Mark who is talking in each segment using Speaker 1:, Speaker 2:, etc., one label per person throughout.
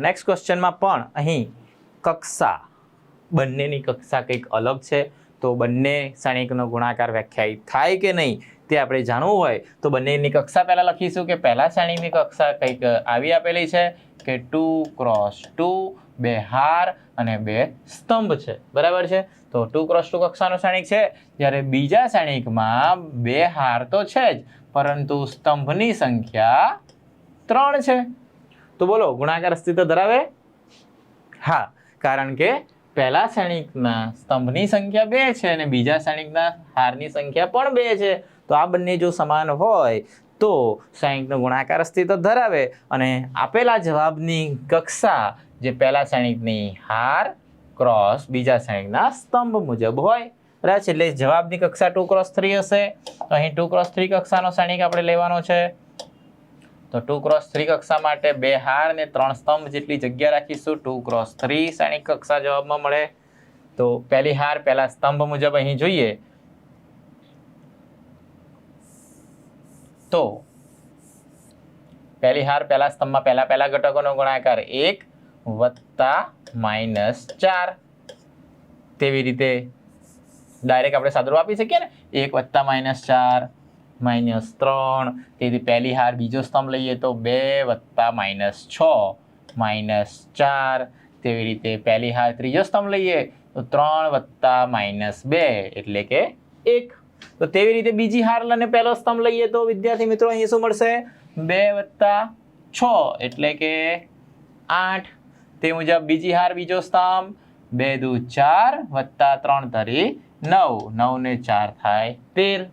Speaker 1: Next ક્વેશ્ચનમાં પણ અહીં કક્ષા બંનેની કક્ષા કંઈક અલગ છે, તો બંને શ્રેણિકનો ગુણાકાર વ્યાખ્યાયિત થાય કે નહીં તે આપણે જાણવું હોય તો બંનેની કક્ષા પહેલાં લખીશું કે પહેલા શ્રેણીની કક્ષા કંઈક આવી આપેલી છે કે 2 × 2 બે હાર અને બે સ્તંભ છે, બરાબર છે. તો 2 × 2 કક્ષાનો શ્રેણિક છે, જ્યારે બીજા શ્રેણિકમાં બે હાર તો છે જ પરંતુ સ્તંભની સંખ્યા 3 છે. તો બોલો ગુણાકાર અસ્તિત્વ ધરાવે? હા, કારણ કે પહેલા શ્રેણિકના સ્તંભની સંખ્યા 2 છે અને બીજા શ્રેણિકના હારની સંખ્યા પણ 2 છે. તો આ બંને જો સમાન હોય તો શ્રેણિકનો ગુણાકાર અસ્તિત્વ ધરાવે અને આપેલા જવાબની કક્ષા જે પહેલા શ્રેણિકની હાર ક્રોસ બીજા શ્રેણિકના સ્તંભ મુજબ હોય, બરાબર છે. એટલે જવાબની કક્ષા 2 × 3 હશે. તો અહીં 2 × 3 કક્ષાનો શ્રેણિક આપણે લેવાનો છે. તો 2 × 3 કક્ષા માટે બે હાર ને 3 સ્તંભ જેટલી જગ્યા રાખીશું. 2 × 3 શ્રેણિક કક્ષા જવાબમાં મળે. તો પહેલી હાર પહેલા સ્તંભ મુજબ અહીં જોઈએ તો પહેલી હાર પહેલા સ્તંભમાં પહેલા ઘટકોનો ગુણાકાર 1 + -4. તેવી રીતે ડાયરેક્ટ આપણે સાદુરૂપ આપી શકીએ ને, 1 + -4 -3. તેથી પહેલી હાર બીજો સ્તંભ લઈએ તો 2 + -6 -4. તેવી રીતે પહેલી હાર ત્રીજો સ્તંભ લઈએ તો 3 + -2 એટલે કે 1. તો તેવી રીતે બીજી હાર અને પહેલો સ્તંભ લઈએ તો વિદ્યાર્થી મિત્રો અહીં શું મળશે? 2 + 6 એટલે કે 8. તે મુજબ બીજી હાર બીજો સ્તંભ 2 × 4 + 3 = 9. 9 ને 4 થાય 13.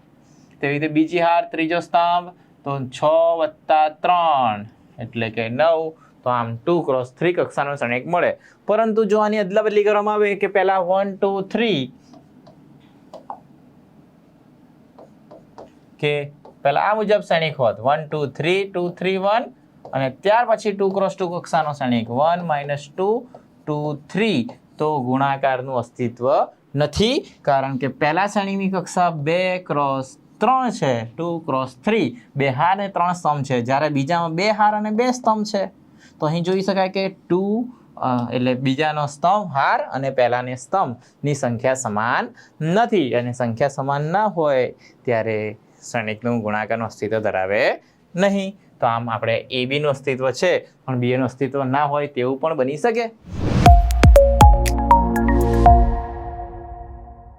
Speaker 1: તેવી રીતે બીજી હાર ત્રીજો સ્તંભ તો 6 + 3 એટલે કે 9. તો આમ 2 × 3 કક્ષાનો શ્રેણિક મળે. પરંતુ જો આની અદલાબદલી કરવામાં આવે કે પહેલા 1 2 3 કે પહેલા આ મુજબ શ્રેણિક હોત 1 2 3 2 3 1 અને ત્યાર પછી 2 × 2 કક્ષાનો શ્રેણિક 1 - 2 2 3 તો ગુણાકારનું અસ્તિત્વ નથી, કારણ કે પહેલા શ્રેણીની કક્ષા 2 × 3 છે. 2 × 3 બે હાર અને 3 સ્તંભ છે, જ્યારે બીજામાં બે હાર અને 2 સ્તંભ છે. તો અહીં જોઈ શકાય કે 2 એટલે બીજાનો સ્તંભ હાર અને પહેલાની સ્તંભની સંખ્યા સમાન નથી, અને સંખ્યા સમાન ના હોય ત્યારે શ્રેણિકનું ગુણાકારનું અસ્તિત્વ ધરાવે નહીં. તો આમ આપણે AB નું અસ્તિત્વ છે પણ BA નું અસ્તિત્વ ના હોય તેવું પણ બની શકે.